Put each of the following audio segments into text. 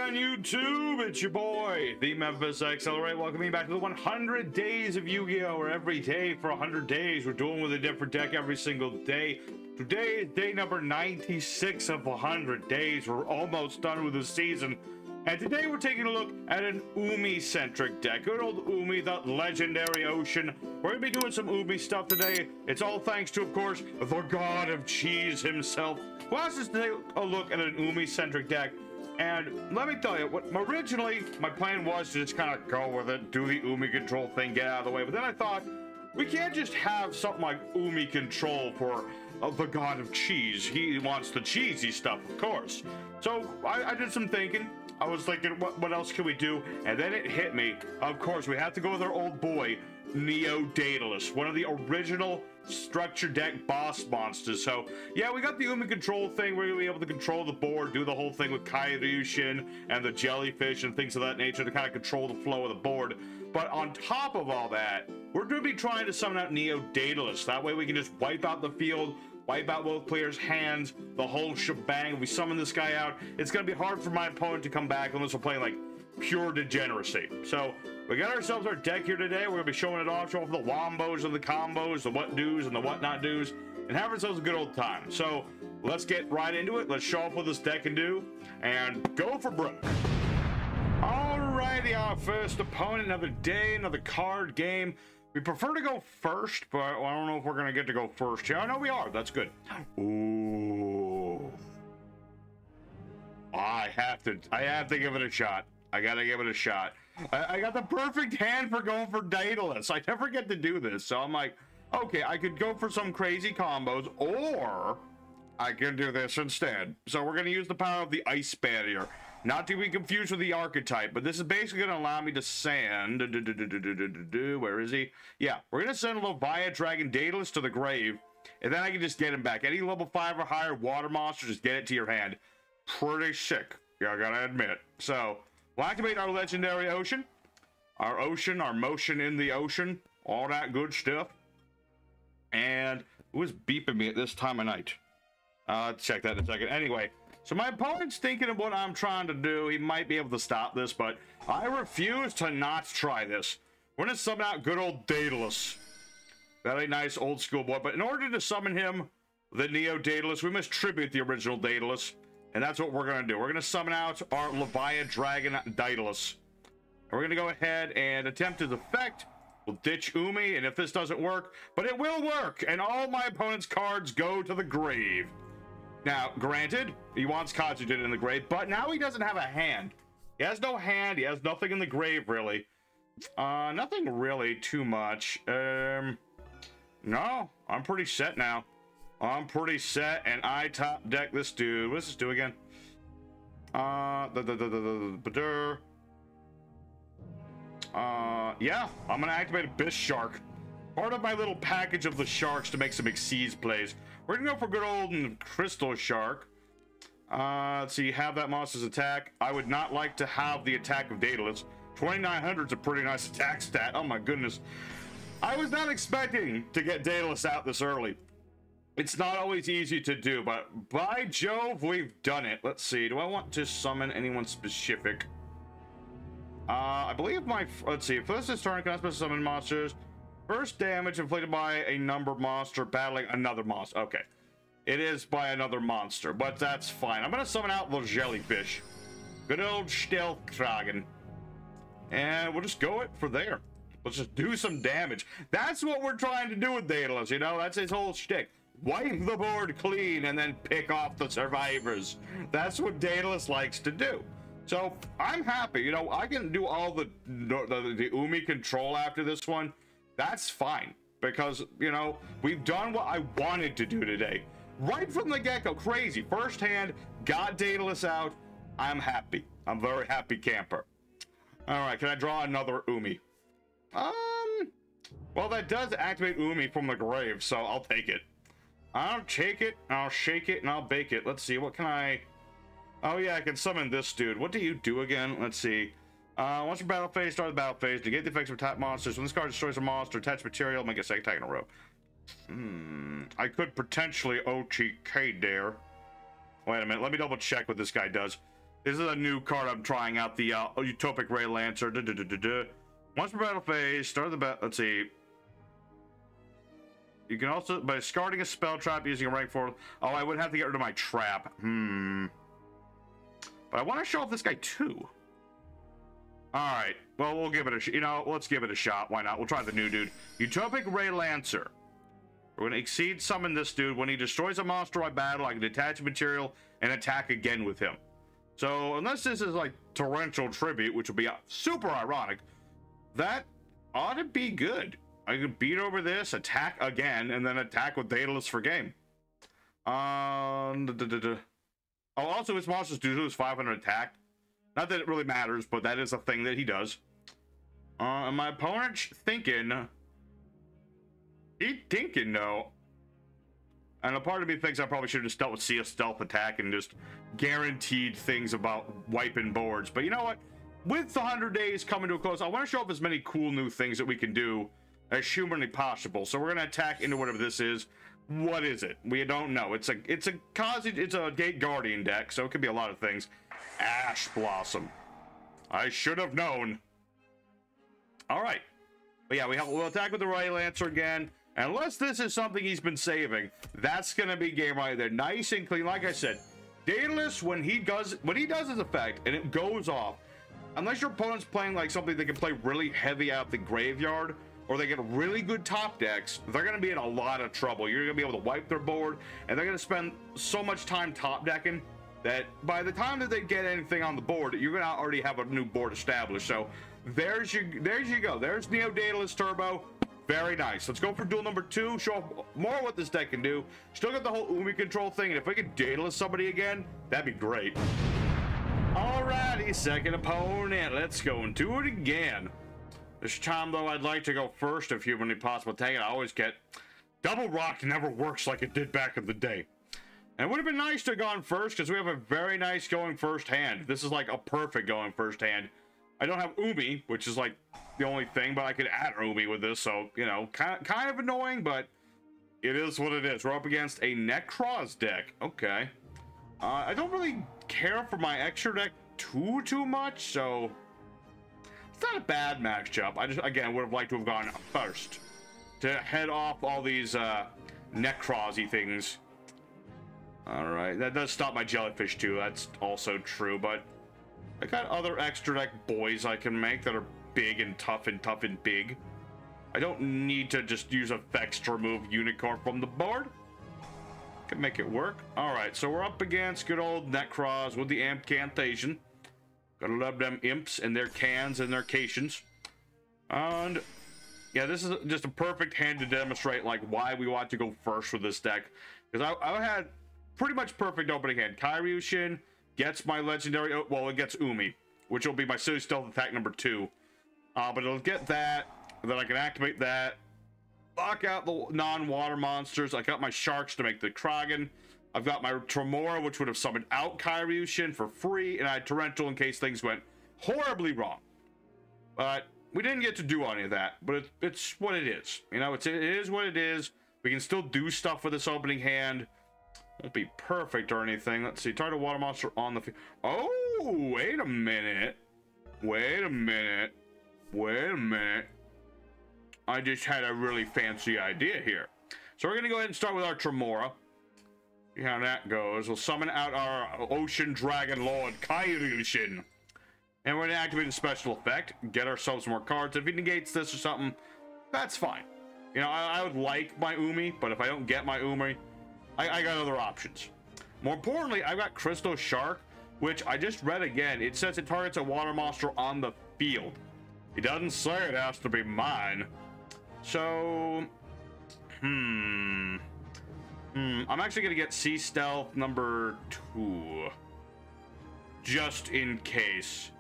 on YouTube? It's your boy, the Ep96. All right, welcome back to the 100 Days of Yu-Gi-Oh! Where every day for 100 days, we're doing with a different deck every single day. Today is day number 96 of 100 days. We're almost done with the season. And today we're taking a look at an Umi-centric deck. Good old Umi, the legendary ocean. We're going to be doing some Umi stuff today. It's all thanks to, of course, the god of cheese himself, who asked us to take a look at an Umi-centric deck. And let me tell you, originally my plan was to just kind of go with it, do the Umi control thing, get out of the way. But then I thought, we can't just have something like Umi control for the god of cheese. He wants the cheesy stuff, of course. So I did some thinking. I was thinking, what else can we do? And then it hit me. Of course, we have to go with our old boy, Daedalus, one of the original structure deck boss monsters. So yeah, we got the Umi control thing. We're gonna be able to control the board, do the whole thing with Kairushin and the jellyfish and things of that nature to kind of control the flow of the board. But on top of all that, we're gonna be trying to summon out Daedalus. That way we can just wipe out the field, wipe out both players' hands, the whole shebang. If we summon this guy out, it's gonna be hard for my opponent to come back unless we're playing like pure degeneracy. So we got ourselves our deck here today. We're gonna be showing it off, showing off the wombos and the combos, the what do's and the what not do's, and have ourselves a good old time. So let's get right into it. Let's show off what this deck can do and go for broke. Alrighty, our first opponent, another day, another card game. We prefer to go first, but I don't know if we're gonna get to go first. Yeah, I know we are. That's good. Ooh. I have to give it a shot. I gotta give it a shot. I got the perfect hand for going for Daedalus. I never get to do this, so I'm like, okay, I could go for some crazy combos, or I can do this instead. So we're gonna use the power of the ice barrier. Not to be confused with the archetype, but this is basically gonna allow me to send, where is he? Yeah, we're gonna send Leviathan Dragon Daedalus to the grave, and then I can just get him back. Any level 5 or higher water monster, just get it to your hand. Pretty sick, yeah, I gotta admit. So we'll activate our legendary ocean, our motion in the ocean, all that good stuff. And who is beeping me at this time of night? Let's check that in a second. Anyway, so my opponent's thinking of what I'm trying to do. He might be able to stop this, but I refuse to not try this. We're gonna summon out good old Daedalus. Very nice old school boy. But in order to summon him, the Daedalus, we must tribute the original Daedalus. And that's what we're gonna do. We're gonna summon out our Leviathan Dragon Daedalus. And we're gonna go ahead and attempt his effect. We'll ditch Umi, and if this doesn't work, but it will work, and all my opponent's cards go to the grave. Now, granted, he wants Kazutin in the grave, but now he doesn't have a hand. He has no hand. He has nothing in the grave, really. Nothing really too much. No, I'm pretty set now. I'm pretty set, and I top deck this dude. What does this do again? Yeah, I'm gonna activate a Bish Shark. Part of my little package of the sharks to make some Exceeds plays. We're gonna go for good old Crystal Shark. Let's see, have that monster's attack. I would not like to have the attack of Daedalus. 2900 is a pretty nice attack stat. Oh my goodness. I was not expecting to get Daedalus out this early. It's not always easy to do, but by Jove, we've done it. Let's see, do I want to summon anyone specific? I believe let's see, first this turn, can I special summon monsters? First damage inflicted by a number monster battling another monster. Okay, it is by another monster, but that's fine. I'm gonna summon out the jellyfish. Good old Stealth Dragon. And we'll just go it for there. Let's just do some damage. That's what we're trying to do with Daedalus, you know? That's his whole shtick. Wipe the board clean and then pick off the survivors. That's what Daedalus likes to do. So I'm happy, you know, I can do all the Umi control after this one. That's fine, because, you know, we've done what I wanted to do today. Right from the get-go, crazy. First hand, got Daedalus out. I'm happy. I'm very happy camper. All right, can I draw another Umi? Well, that does activate Umi from the grave, so I'll take it. I'll take it, I'll shake it, and I'll bake it. Let's see, what can I... Oh yeah, I can summon this dude. What do you do again? Let's see. Once your battle phase, start the battle phase. Negate the effects of attack monsters. When this card destroys a monster, attach material, make a second attack in a row. I could potentially OTK there. Wait a minute, let me double check what this guy does. This is a new card I'm trying out, the Utopic Ray Lancer. Once per battle phase, start the battle. Let's see. You can also, by discarding a spell trap using a rank 4. Oh, I would have to get rid of my trap. But I want to show off this guy too. Alright, well, we'll give it a let's give it a shot. Why not? We'll try the new dude. Utopic Ray Lancer. We're going to exceed summon this dude. When he destroys a monster I battle, I can detach material and attack again with him. So, unless this is like Torrential Tribute, which would be super ironic, that ought to be good. I could beat over this, attack again, and then attack with Daedalus for game. Oh, also his monsters do lose 500 attack. Not that it really matters, but that is a thing that he does. And my opponent's thinking... He's thinking, though. And a part of me thinks I probably should have just dealt with CS Stealth Attack and just guaranteed things about wiping boards. But you know what? With the 100 days coming to a close, I want to show off as many cool new things that we can do as humanly possible. So we're going to attack into whatever this is. What is it? We don't know. It's a Gate Guardian deck, so it could be a lot of things. Ash Blossom. I should have known. All right. But yeah, we'll attack with the Ray Lancer again. Unless this is something he's been saving, that's going to be game right there. Nice and clean. Like I said, Daedalus, when he does his effect and it goes off, unless your opponent's playing like something that can play really heavy out the graveyard, or they get really good top decks, they're going to be in a lot of trouble. You're going to be able to wipe their board, and they're going to spend so much time top decking that by the time that they get anything on the board, you're going to already have a new board established. So there you go. There's Neo Daedalus Turbo. Very nice. Let's go for duel number 2. Show off more what this deck can do. Still got the whole Umi control thing, and if we could Daedalus somebody again, that'd be great. Alrighty, second opponent. Let's go and do it again. This time, though, I'd like to go first if humanly possible. Dang it, I always get... Double Rock never works like it did back in the day. And it would have been nice to have gone first, because we have a very nice going first hand. This is like a perfect going first hand. I don't have Umi, which is like the only thing, but I could add Umi with this, so, you know, kind of annoying, but it is what it is. We're up against a Nekroz deck. Okay. I don't really care for my extra deck too much, so... It's not a bad matchup. I just, again, would have liked to have gone first to head off all these Nekroz-y things. All right, that does stop my jellyfish too. That's also true, but I got other extra deck boys I can make that are big and tough and big. I don't need to just use effects to remove Unicorn from the board. Can make it work. All right, so we're up against good old Nekroz with the Incantation. Gotta love them imps and their cans and their cations. And yeah, this is just a perfect hand to demonstrate like why we want to go first with this deck. Because I had pretty much perfect opening hand. Kyriushin gets my legendary, well, it gets Umi, which will be my City Stealth attack number 2. But it'll get that, then I can activate that, lock out the non-water monsters. I got my sharks to make the Kraken. I've got my Tremora, which would have summoned out Kyriushin for free, and I had Torrential in case things went horribly wrong. But we didn't get to do any of that, but it's what it is. You know, it is what it is. We can still do stuff with this opening hand. Won't be perfect or anything. Let's see, target water monster on the field. Oh, wait a minute. Wait a minute. Wait a minute. I just had a really fancy idea here. So we're going to go ahead and start with our Tremora. See how that goes. We'll summon out our Ocean Dragon Lord, Kyriushin. And we're going to activate a special effect. Get ourselves more cards. If he negates this or something, that's fine. You know, I would like my Umi, but if I don't get my Umi, I got other options. More importantly, I've got Crystal Shark, which I just read again. It says it targets a water monster on the field. It doesn't say it has to be mine. So, I'm actually going to get Sea Stealth number 2. Just in case.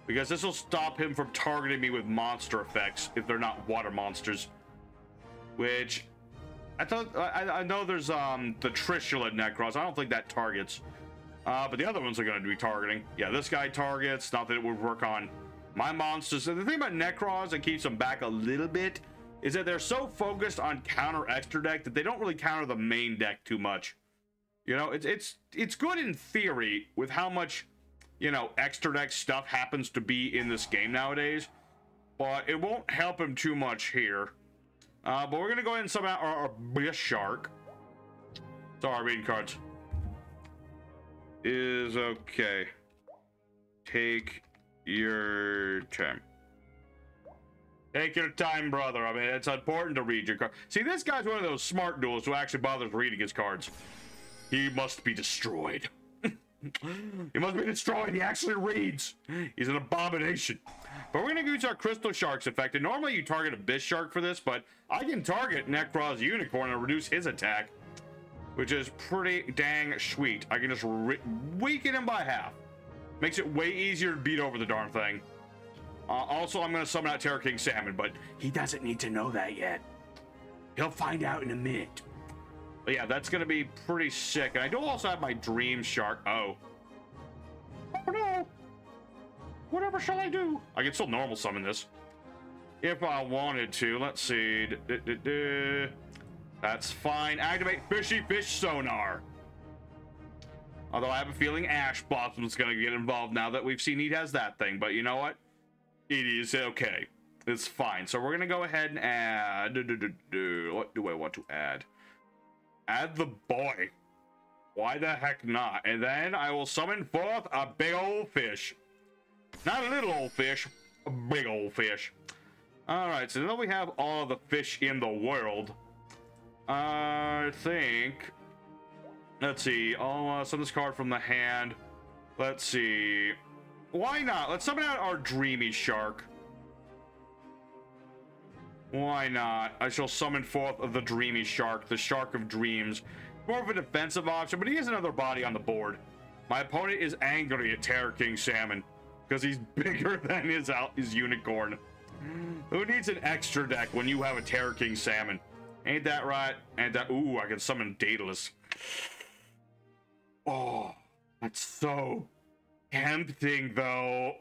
Because this will stop him from targeting me with monster effects if they're not water monsters. Which, I know there's the Trishula Nekroz. I don't think that targets. But the other ones are going to be targeting. Yeah, this guy targets. Not that it would work on my monsters. So the thing about Nekroz that keeps them back a little bit is that they're so focused on counter extra deck that they don't really counter the main deck too much. You know, it's good in theory with how much you know, extra deck stuff happens to be in this game nowadays. But it won't help him too much here. But we're going to go ahead and sub out our Abyss Shark. Sorry, reading cards. Is okay. Take your time. Take your time, brother. I mean, it's important to read your card. See, this guy's one of those smart duels who actually bothers reading his cards. He must be destroyed. He must be destroyed. He actually reads. He's an abomination. But we're going to use our Crystal Shark's effect. And normally you target Abyss Shark for this, but I can target Nekroz Unicorn and reduce his attack, which is pretty dang sweet. I can just weaken him by half. Makes it way easier to beat over the darn thing. Also, I'm going to summon out Terror King Salmon, but he doesn't need to know that yet. He'll find out in a minute. But yeah, that's going to be pretty sick. And I do also have my Dream Shark. Oh. Oh no. Whatever shall I do? I can still normal summon this if I wanted to. Let's see. That's fine. Activate Fishy Fish Sonar. Although I have a feeling Ash Blossom's going to get involved now that we've seen he has that thing. But you know what? It is okay. It's fine. So we're going to go ahead and add... What do I want to add? Add the boy. Why the heck not? And then I will summon forth a big old fish. Not a little old fish. A big old fish. Alright, so now we have all the fish in the world. I think... Let's see. I'll summon this card from the hand. Let's see. Why not? Let's summon out our Dreamy Shark. Why not? I shall summon forth the Dreamy Shark, the Shark of Dreams. More of a defensive option, but he has another body on the board. My opponent is angry at Terror King Salmon because he's bigger than his unicorn. Who needs an extra deck when you have a Terror King Salmon? Ain't that right? And that, ooh, I can summon Daedalus. Oh, that's so tempting, though.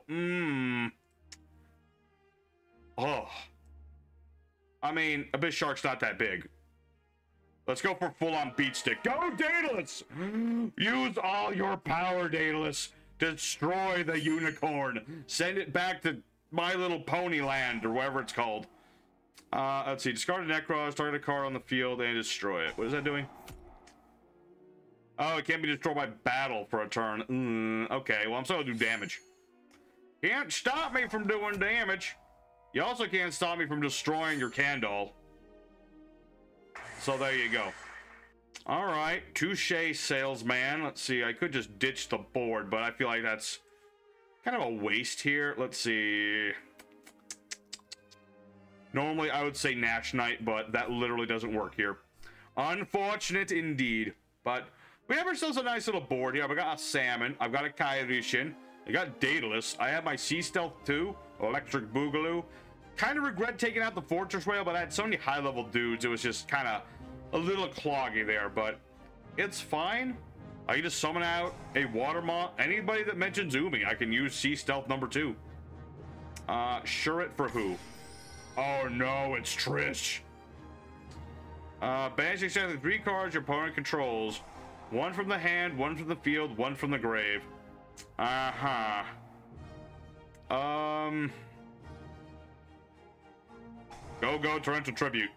Oh. I mean, Abyss Shark's not that big. Let's go for full-on beat stick. Go, Daedalus! Use all your power, Daedalus. Destroy the unicorn. Send it back to My Little Pony Land, or whatever it's called. Let's see. Discard a Nekroz, target a card on the field, and destroy it. What is that doing? Oh, it can't be destroyed by battle for a turn. Okay, well, I'm still gonna do damage. Can't stop me from doing damage. You also can't stop me from destroying your Candle. So there you go. All right, touche, salesman. Let's see, I could just ditch the board, but I feel like that's kind of a waste here. Let's see. Normally, I would say Nash Knight, but that literally doesn't work here. Unfortunate indeed. But we have ourselves a nice little board here. I've got a Salmon. I've got a Kairishin. I got Daedalus. I have my Sea Stealth 2, Electric Boogaloo. Kind of regret taking out the Fortress Whale, but I had so many high-level dudes, it was just kind of a little cloggy there, but it's fine. I can just summon out a Water Moth. Anybody that mentions Umi, I can use Sea Stealth number 2. Sure it for who? Oh no, it's Trish. Banish exactly 3 cards your opponent controls. 1 from the hand, 1 from the field, 1 from the grave. Go, Torrential Tribute.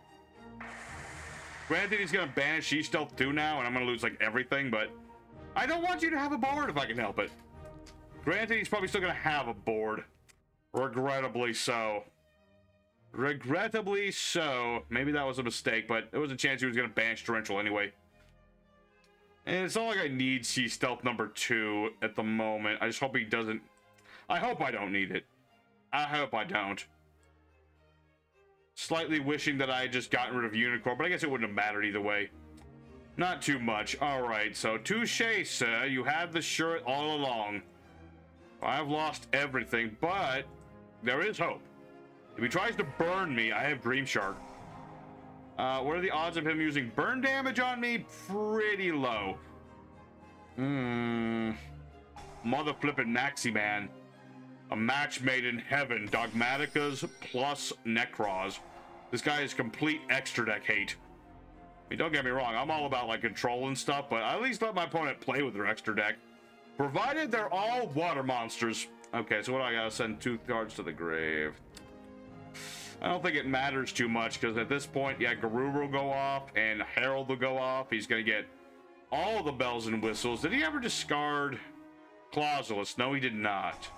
Granted, he's gonna banish Sea Stealth 2 now, and I'm gonna lose like everything, but I don't want you to have a board if I can help it. Granted, he's probably still gonna have a board. Regrettably so. Regrettably so. Maybe that was a mistake, but there was a chance he was gonna banish Torrential anyway. And it's not like I need Sea Stealth number 2 at the moment. I just hope he doesn't. I hope I don't need it. I hope I don't. Slightly wishing that I had just gotten rid of Unicorn, but I guess it wouldn't have mattered either way. Not too much. Alright, so touche, sir. You had the shirt all along. I've lost everything, but there is hope. If he tries to burn me, I have Dream Shark. What are the odds of him using burn damage on me? Pretty low. Mother flippin' Maxi Man. A match made in heaven. Dogmaticas plus Nekroz. This guy is complete extra deck hate. I mean, don't get me wrong, I'm all about like control and stuff, but I at least let my opponent play with their extra deck. Provided they're all water monsters. Okay, so what do I gotta send 2 cards to the grave? I don't think it matters too much, because at this point, yeah, Garuru will go off, and Herald will go off. He's gonna get all the bells and whistles. Did he ever discard Clausulus? No, he did not.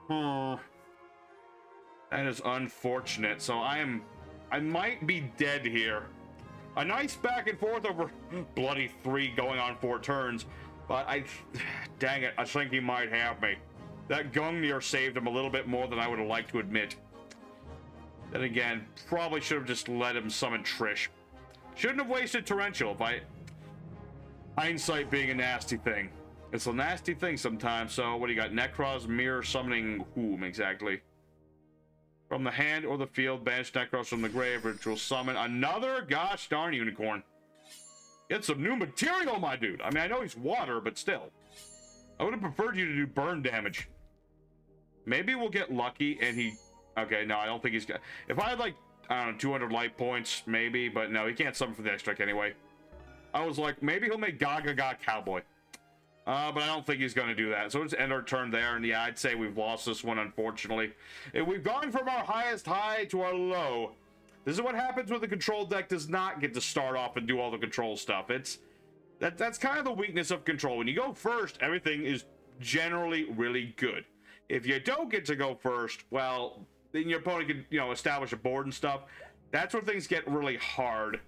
That is unfortunate. So I might be dead here. A nice back and forth over bloody 3 going on 4 turns, but dang it, I think he might have me. That Gungnir saved him a little bit more than I would have liked to admit. Then again, probably should have just let him summon Trish. Shouldn't have wasted Torrential. Hindsight being a nasty thing. It's a nasty thing sometimes. So what do you got? Nekroz, mirror summoning whom exactly? From the hand or the field, banish Nekroz from the grave, ritual summon another gosh darn unicorn. Get some new material, my dude. I mean, I know he's water, but still. I would have preferred you to do burn damage. Maybe we'll get lucky and he... Okay, no, I don't think he's got... If I had, like, I don't know, 200 life points, maybe, but no, he can't summon for the extra anyway. I was like, maybe he'll make Gaga Cowboy. But I don't think he's going to do that. So let's end our turn there, and yeah, I'd say we've lost this one, unfortunately. If we've gone from our highest high to our low. This is what happens when the control deck does not get to start off and do all the control stuff. That's kind of the weakness of control. When you go first, everything is generally really good. If you don't get to go first, well... then your opponent can, you know, establish a board and stuff. That's where things get really hard.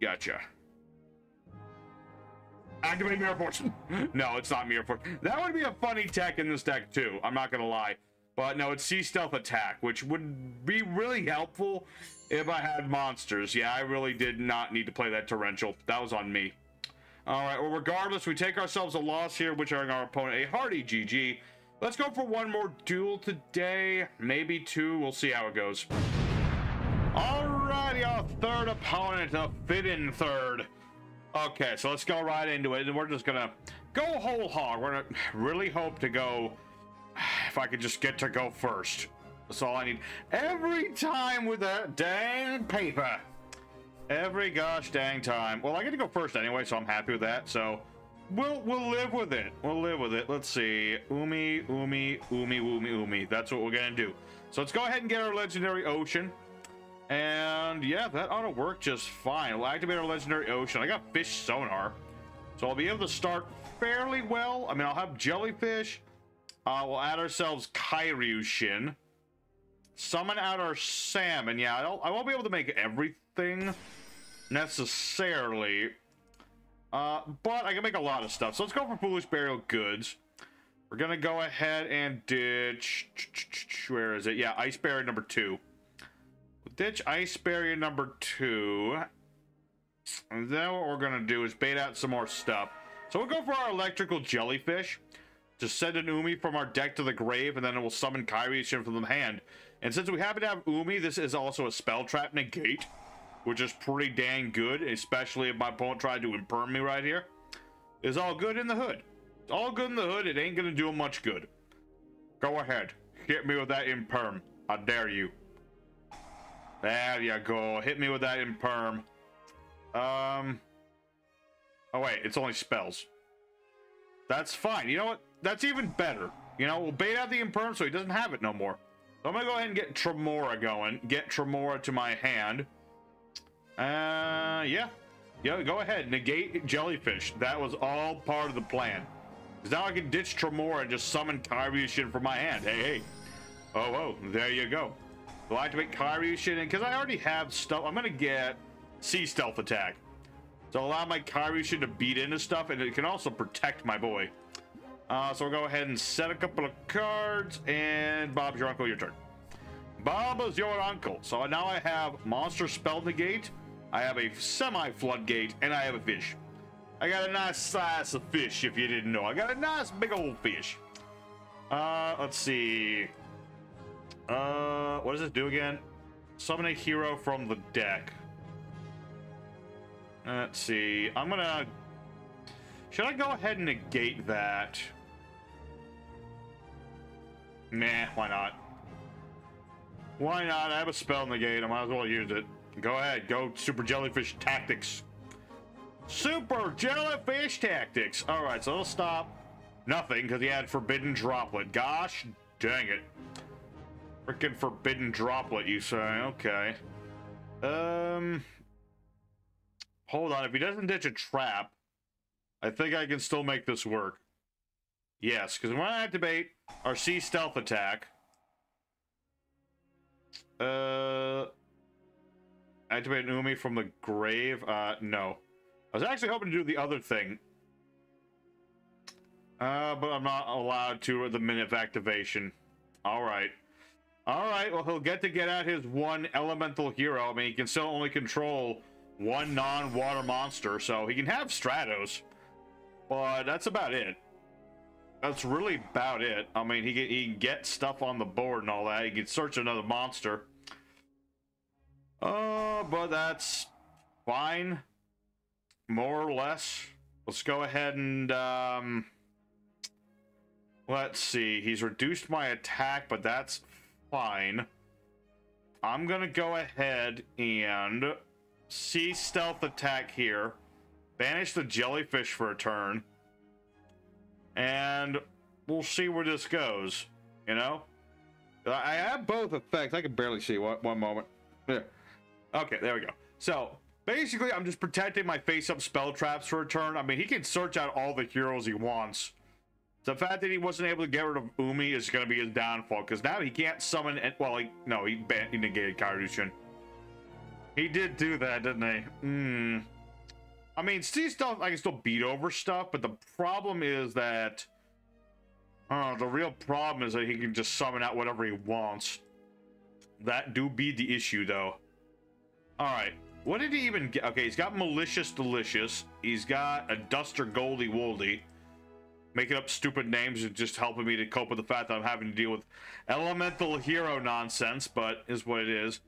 Gotcha. Activate Mirror Force. No, it's not Mirror Force. That would be a funny tech in this deck too. I'm not gonna lie. But no, it's Sea Stealth Attack, which would be really helpful if I had monsters. Yeah, I really did not need to play that Torrential. That was on me. Alright, well, regardless, we take ourselves a loss here, which are our opponent a hearty GG. Let's go for one more duel today. Maybe 2. We'll see how it goes. Alrighty, our third opponent, a fit-in third. Okay, so let's go right into it, and we're just gonna go whole hog. We're gonna really hope to go... If I could just get to go first. That's all I need. Every time with that dang paper. Every gosh dang time. Well, I get to go first anyway, so I'm happy with that. So we'll live with it. We'll live with it. Let's see. Umi. That's what we're gonna do. So let's go ahead and get our legendary ocean. And yeah, that ought to work just fine. We'll activate our legendary ocean. I got fish sonar, so I'll be able to start fairly well. I mean, I'll have jellyfish. We'll add ourselves Kairyushin. Summon out our salmon. Yeah, I won't be able to make everything necessarily, but I can make a lot of stuff. So let's go for Foolish Burial Goods. We're gonna go ahead and ditch, where is it? Yeah, Ice Barrier number 2. Ditch Ice Barrier number 2, and then what we're gonna do is bait out some more stuff. So we'll go for our electrical jellyfish. Just send an Umi from our deck to the grave, and then it will summon Kairyushin from the hand. And since we happen to have Umi, this is also a spell trap negate, which is pretty dang good, especially if my opponent tried to imperm me right here. It's all good in the hood. It's all good in the hood. It ain't gonna do him much good. Go ahead. Hit me with that imperm. I dare you. There you go. Hit me with that imperm. Oh wait, it's only spells. That's fine. You know what? That's even better. You know, we'll bait out the imperm so he doesn't have it no more. So I'm gonna go ahead and get Tremora going. Get Tremora to my hand. Yeah, go ahead. Negate jellyfish. That was all part of the plan. Because now I can ditch Tremora and just summon Kairyushin from my hand. Hey. Oh, there you go. We'll activate Kairyushin, and because I already have stuff, I'm gonna get Sea Stealth Attack. So allow my Kairyushin to beat into stuff, and it can also protect my boy. So we'll go ahead and set a couple of cards, and Bob's your uncle, your turn. Bob is your uncle. So now I have Monster Spell Negate, I have a Semi-Floodgate, and I have a fish. I got a nice size of fish, if you didn't know. I got a nice big old fish. Let's see. What does this do again? Summon a hero from the deck. Let's see. Should I go ahead and negate that? Nah, why not? Why not? I have a spell negate. I might as well use it. Go ahead. Go Super Jellyfish Tactics. Super jellyfish tactics. All right, so it'll stop. Nothing, because he had forbidden droplet. Gosh dang it. Freaking forbidden droplet, you say? Okay. Hold on. If he doesn't ditch a trap, I think I can still make this work. Yes, because when I activate our sea stealth attack, activate an Umi from the grave. No. I was actually hoping to do the other thing. But I'm not allowed to at the minute of activation. Alright. Alright, well, he'll get out his one elemental hero. I mean, he can still only control one non-water monster, so he can have Stratos. But that's about it. That's really about it. I mean, he can get stuff on the board and all that. He can search another monster. But that's fine. More or less. Let's go ahead and, let's see. He's reduced my attack, but that's fine. I'm gonna go ahead and see stealth attack here. Banish the jellyfish for a turn. And we'll see where this goes, you know? I have both effects. I can barely see. One moment. There. Okay, there we go. So, basically, I'm just protecting my face-up spell traps for a turn. I mean, he can search out all the heroes he wants. The fact that he wasn't able to get rid of Umi is going to be his downfall, because now he can't summon... Well, he negated Kairyu-shin. He did do that, didn't he? I mean, sea stuff, I can still beat over stuff, but the problem is that... the real problem is that he can just summon out whatever he wants. That do be the issue, though. Alright, what did he even get? Okay, he's got Malicious Delicious. He's got a Duster Goldie Woldy. Making up stupid names and just helping me to cope with the fact that I'm having to deal with elemental hero nonsense, but is what it is.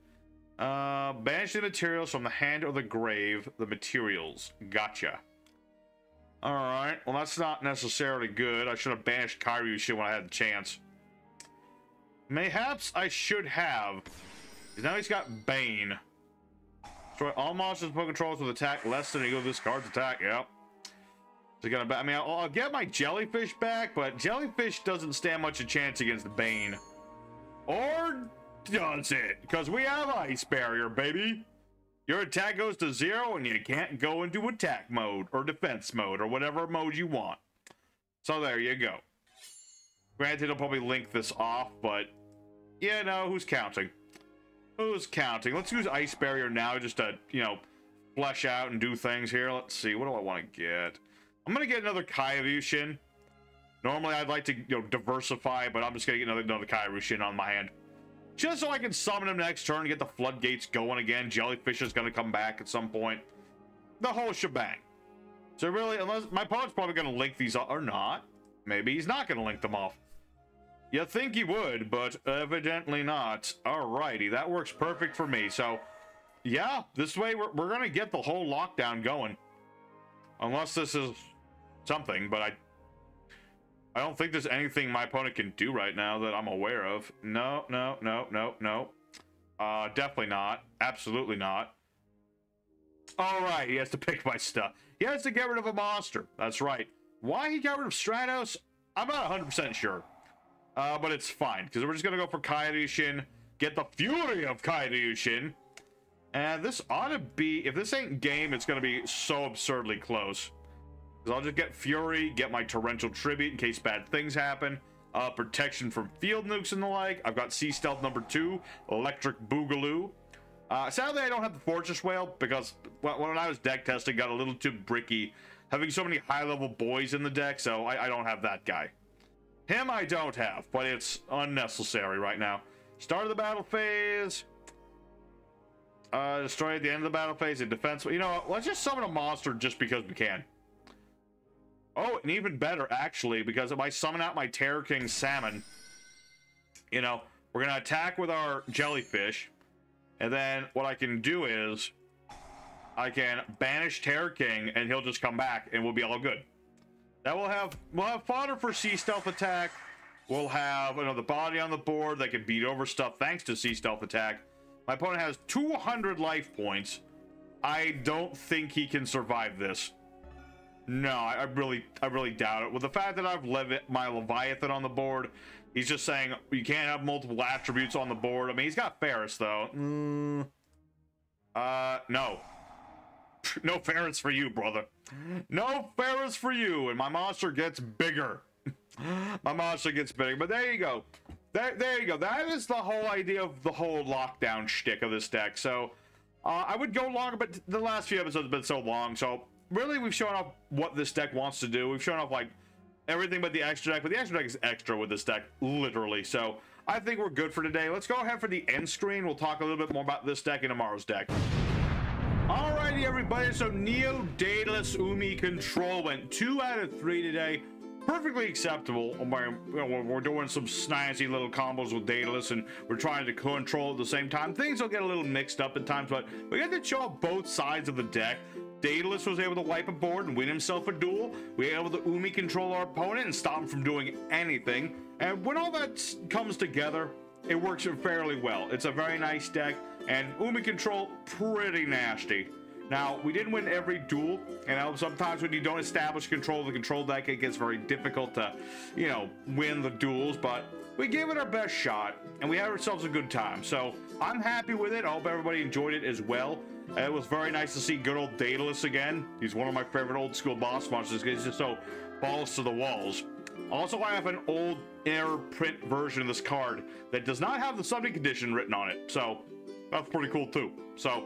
Banish the materials from the hand or the grave. The materials. Gotcha. Alright, well that's not necessarily good. I should have banished Kairyu-shin when I had the chance. Mayhaps I should have. Now he's got Bane. Destroy all monsters and controls with attack less than equal to this card's attack. Yep. So gonna, I mean, I'll get my jellyfish back, but jellyfish doesn't stand much a chance against Bane. Or does it? Because we have Ice Barrier, baby. Your attack goes to 0 and you can't go into attack mode or defense mode or whatever mode you want. So there you go. Granted, I'll probably link this off, but you know, who's counting? Who's counting? Let's use Ice Barrier now just to, you know, flesh out and do things here. Let's see. What do I want to get? I'm going to get another Kairyu-shin. Normally, I'd like to, you know, diversify, but I'm just going to get another Kairyu-shin on my hand. Just so I can summon him next turn and get the floodgates going again. Jellyfish is going to come back at some point. The whole shebang. So really, unless my opponent's probably going to link these off, or not. Maybe he's not going to link them off. You think he would, but evidently not. Alrighty, that works perfect for me. So, yeah, this way we're going to get the whole lockdown going. Unless this is something, but I don't think there's anything my opponent can do right now that I'm aware of. No. Definitely not. Absolutely not. Alright, he has to pick my stuff. He has to get rid of a monster. That's right. Why he got rid of Stratos, I'm not 100% sure. But it's fine, because we're just going to go for Kairyu-shin, get the fury of Kairyu-shin, and this ought to be, if this ain't game, it's going to be so absurdly close. Because I'll just get Fury, get my Torrential Tribute in case bad things happen, protection from field nukes and the like. I've got Sea Stealth number 2, Electric Boogaloo. Sadly, I don't have the Fortress Whale, because when I was deck testing, got a little too bricky, having so many high-level boys in the deck, so I don't have that guy. Him I don't have, but it's unnecessary right now. Start of the battle phase. Destroy at the end of the battle phase. In defense. You know what? Let's just summon a monster just because we can. Oh, and even better, actually, because if I summon out my Terror King Salmon, you know, we're going to attack with our jellyfish. And then what I can do is I can banish Terror King and he'll just come back and we'll be all good. That we'll have fodder for Sea Stealth attack. We'll have another body on the board that can beat over stuff thanks to Sea Stealth attack. My opponent has 200 life points. I don't think he can survive this. No, I really doubt it. With the fact that I've my Leviathan on the board, he's just saying you can't have multiple attributes on the board. I mean, he's got Ferris though. No. No Ferris for you, brother. No Ferris for you, and my monster gets bigger. My monster gets bigger, but there you go. There you go. That is the whole idea of the whole lockdown shtick of this deck. So, I would go longer, but the last few episodes have been so long. So, really, we've shown off what this deck wants to do. We've shown off, like, everything but the extra deck. But the extra deck is extra with this deck, literally. So, I think we're good for today. Let's go ahead for the end screen. We'll talk a little bit more about this deck in tomorrow's deck. Alrighty, everybody. So, Neo Daedalus Umi Control went 2 out of 3 today. Perfectly acceptable. We're doing some snazzy little combos with Daedalus, and we're trying to control at the same time. Things will get a little mixed up at times, but we got to show off both sides of the deck. Daedalus was able to wipe a board and win himself a duel. We were able to Umi control our opponent and stop him from doing anything. And when all that comes together, it works fairly well. It's a very nice deck, and Umi control, pretty nasty. Now, we didn't win every duel, and sometimes when you don't establish control of the control deck, it gets very difficult to, you know, win the duels, but we gave it our best shot, and we had ourselves a good time. So, I'm happy with it. I hope everybody enjoyed it as well. It was very nice to see good old Daedalus again. He's one of my favorite old school boss monsters. He's just so balls to the walls. Also, I have an old air print version of this card that does not have the summoning condition written on it, so that's pretty cool too. So,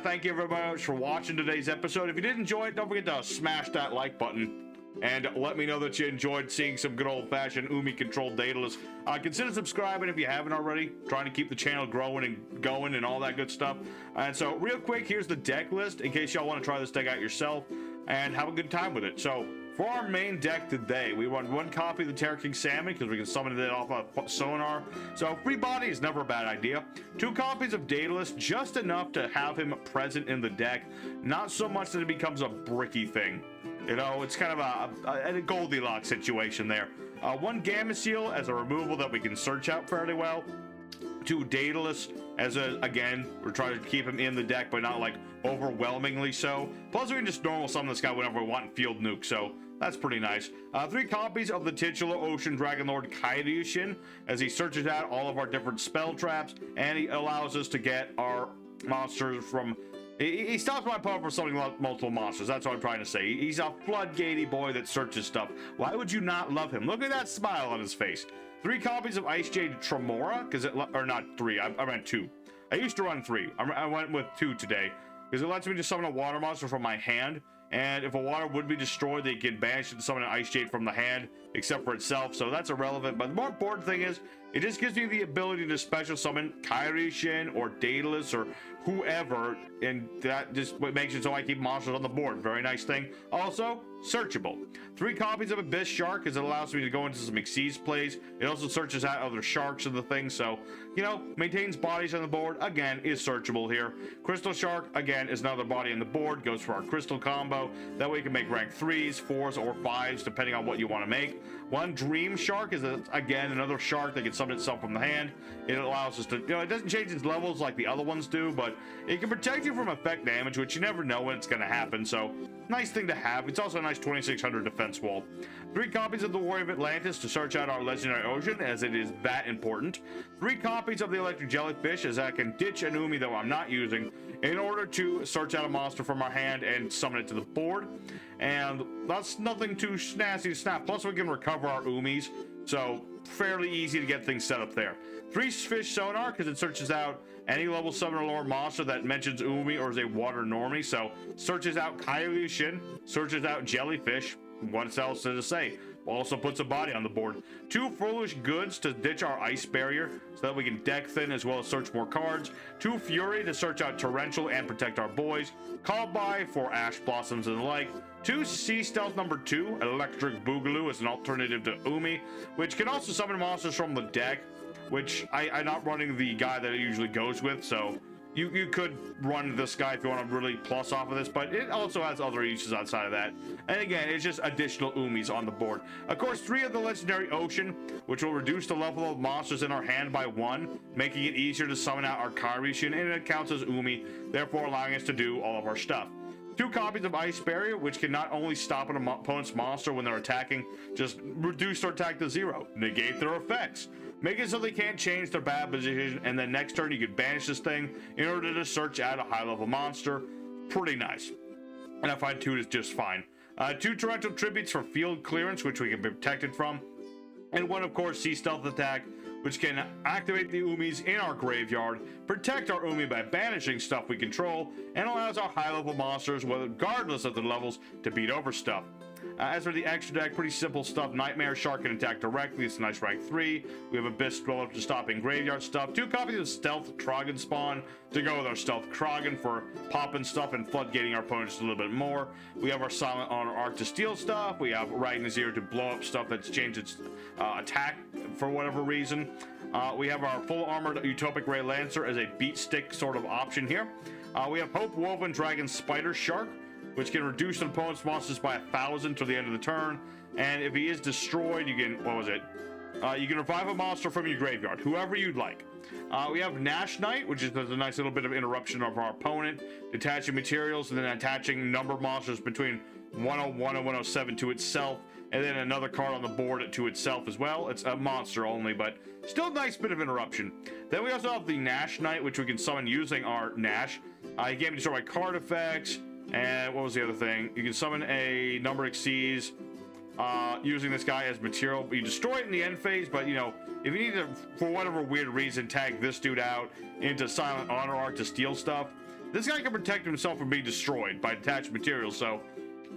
thank you very much for watching today's episode. If you did enjoy it, don't forget to smash that like button and let me know that you enjoyed seeing some good old-fashioned Umi-controlled Daedalus. Consider subscribing if you haven't already. Trying to keep the channel growing and going and all that good stuff. And so, real quick, here's the deck list in case y'all want to try this deck out yourself and have a good time with it. So, for our main deck today, we run 1 copy of the Terror King Salmon because we can summon it off of sonar. So free body is never a bad idea. 2 copies of Daedalus, just enough to have him present in the deck. Not so much that it becomes a bricky thing. You know, it's kind of a Goldilocks situation there. 1 Gamma Seal as a removal that we can search out fairly well. 2 Daedalus as again, we're trying to keep him in the deck, but not like overwhelmingly so. Plus, we can just normal summon this guy whenever we want and field nuke, so that's pretty nice. 3 copies of the titular Ocean Dragon Lord Kairyushin as he searches out all of our different spell traps, and he allows us to get our monsters from. He stops my opponent from summoning multiple monsters. That's what I'm trying to say. He's a floodgatey boy that searches stuff. Why would you not love him? Look at that smile on his face. 3 copies of Ice Jade Tremora, or not 3, I meant 2. I used to run 3. I went with 2 today, because it lets me just summon a water monster from my hand, and if a water would be destroyed, they can banish it to summon an Ice Jade from the hand, except for itself, so that's irrelevant. But the more important thing is, it just gives me the ability to special summon Kairyushin or Daedalus or whoever, and that just makes it so I keep monsters on the board. Very nice thing. Also, searchable. 3 copies of Abyss Shark, as it allows me to go into some Xyz plays. It also searches out other sharks and the thing, so, you know, maintains bodies on the board. Again, is searchable here. Crystal Shark, again, is another body on the board. Goes for our crystal combo. That way you can make rank 3s, 4s, or 5s, depending on what you want to make. 1 Dream Shark is, again, another shark that can summon itself from the hand. It allows us to, you know, it doesn't change its levels like the other ones do, but it can protect you from effect damage, which you never know when it's going to happen, so nice thing to have. It's also a nice 2600 defense wall. 3 copies of the Warrior of Atlantis to search out our legendary ocean, as it is that important. 3 copies of the Electric Jellyfish, as I can ditch an Umi that I'm not using in order to search out a monster from our hand and summon it to the board. And that's nothing too snazzy to snap. Plus, we can recover our Umis, so fairly easy to get things set up there. 3 Fish Sonar, because it searches out any level summoner lore monster that mentions Umi or is a water normie. So searches out Kairyushin, searches out Jellyfish. What else to say? Also puts a body on the board. 2 Foolish Goods to ditch our ice barrier so that we can deck thin as well as search more cards. 2 Fury to search out Torrential and protect our boys. Call by for Ash Blossoms and the like. 2 Sea Stealth number 2, Electric Boogaloo as an alternative to Umi, which can also summon monsters from the deck, which I'm not running the guy that it usually goes with, so You could run this guy if you want to really plus off of this, but it also has other uses outside of that. And again, it's just additional umis on the board. Of course, 3 of the legendary Ocean, which will reduce the level of monsters in our hand by 1, making it easier to summon out our Kairishin, and it counts as umi, therefore allowing us to do all of our stuff. 2 copies of Ice Barrier, which can not only stop an opponent's monster when they're attacking, just reduce their attack to 0, negate their effects, make it so they can't change their bad position, and then next turn you can banish this thing in order to search out a high-level monster. Pretty nice. And I find 2 is just fine. 2 torrential tributes for field clearance, which we can be protected from, and 1, of course, Sea Stealth Attack, which can activate the umis in our graveyard, protect our umi by banishing stuff we control, and allows our high-level monsters, regardless of the levels, to beat over stuff. As for the extra deck, pretty simple stuff. Nightmare Shark can attack directly. It's a nice rank 3. We have Abyss Dweller to stop in graveyard stuff. 2 copies of Stealth Krogan Spawn to go with our Stealth Krogan for popping stuff and floodgating our opponents a little bit more. We have our Silent Honor Arc to steal stuff. We have Ragnazir to blow up stuff that's changed its attack for whatever reason. We have our full armored Utopic Ray Lancer as a beat stick sort of option here. We have Hope Woven Dragon Spider Shark, which can reduce an opponent's monsters by 1,000 to the end of the turn. And if he is destroyed, you can, what was it? You can revive a monster from your graveyard, whoever you'd like. We have Nash Knight, which is a nice little bit of interruption of our opponent, detaching materials and then attaching number of monsters between 101 and 107 to itself, and then another card on the board to itself as well. It's a monster only, but still a nice bit of interruption. Then we also have the Nash Knight, which we can summon using our Nash. He can destroy card effects. And what was the other thing? You can summon a number exceeds using this guy as material. You destroy it in the end phase, but you know, if you need to, for whatever weird reason, tag this dude out into Silent Honor Art to steal stuff, this guy can protect himself from being destroyed by detached materials, so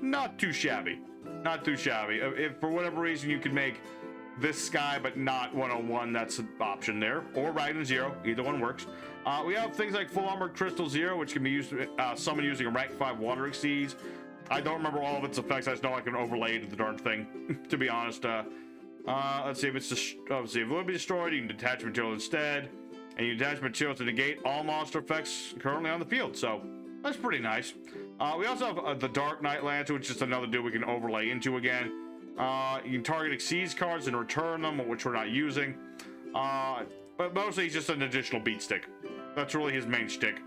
not too shabby. Not too shabby. If for whatever reason you can make this guy but not 101, that's an option there. Or Ragnar Zero, either one works. We have things like Full Armored Crystal Zero, which can be used summoned using a rank 5 Water Exceeds. I don't remember all of its effects. I just know I can overlay it to the darn thing, to be honest. Let's see if it's if it would be destroyed, you can detach material instead, and you detach material to negate all monster effects currently on the field. So that's pretty nice. We also have the Dark Knight Lancer, which is just another dude we can overlay into again. You can target Exceeds cards and return them, which we're not using. But mostly he's just an additional beat stick. That's really his main shtick.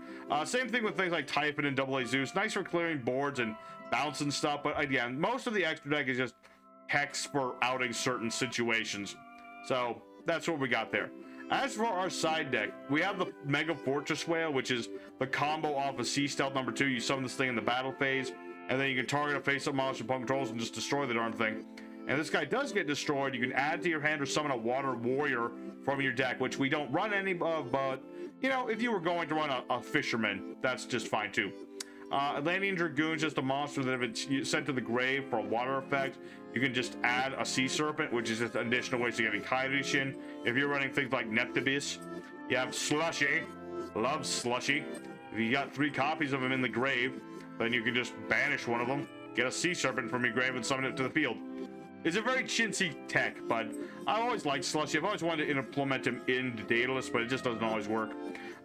Same thing with things like Typhon and AA Zeus. Nice for clearing boards and bouncing stuff, but again, most of the extra deck is just hex for outing certain situations. So that's what we got there. As for our side deck, we have the Mega Fortress Whale, which is the combo off of Sea Stealth number 2. You summon this thing in the battle phase, and then you can target a face-up monster opponent controls and just destroy the darn thing. And this guy does get destroyed. You can add to your hand or summon a Water Warrior from your deck, which we don't run any of, but you know, if you were going to run a Fisherman, that's just fine too. Atlantean Dragoon is just a monster that if it's sent to the grave for a water effect, you can just add a Sea Serpent, which is just additional ways to getting Kairishin. If you're running things like Neptibus, you have Slushy, love Slushy. If you got 3 copies of him in the grave, then you can just banish one of them, get a Sea Serpent from your grave and summon it to the field. It's a very chintzy tech, but I always liked Slushy. I've always wanted to implement him into Daedalus, but it just doesn't always work.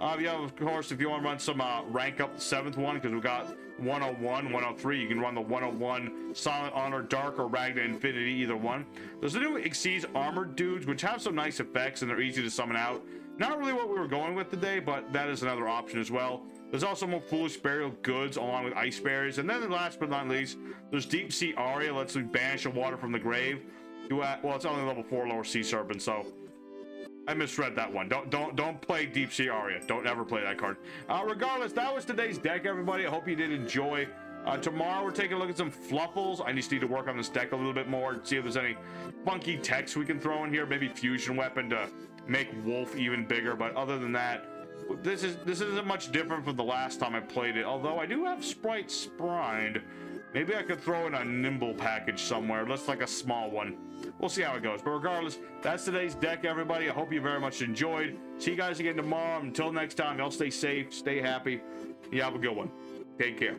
You have, of course, if you want to run some rank up the 7th one, because we've got 101, 103, you can run the 101 Silent Honor, Dark, or Ragnar Infinity, either one. There's the new Exceeds Armored dudes, which have some nice effects, and they're easy to summon out. Not really what we were going with today, but that is another option as well. There's also more Foolish Burial Goods along with Ice Berries. And then last but not least, there's Deep Sea Aria, lets me banish a water from the grave. Well, it's only level 4 lower Sea Serpent, so I misread that one. Don't play Deep Sea Aria. Don't ever play that card. Regardless, that was today's deck, everybody. I hope you did enjoy. Tomorrow we're taking a look at some Fluffles. I just need to work on this deck a little bit more, see if there's any funky text we can throw in here. Maybe Fusion Weapon to make Wolf even bigger. But other than that, this isn't much different from the last time I played it. Although I do have Sprite Sprined. Maybe I could throw in a Nimble package somewhere. That's like a small one. We'll see how it goes. But regardless, that's today's deck, everybody. I hope you very much enjoyed. See you guys again tomorrow. Until next time, y'all stay safe, stay happy. You have a good one. Take care.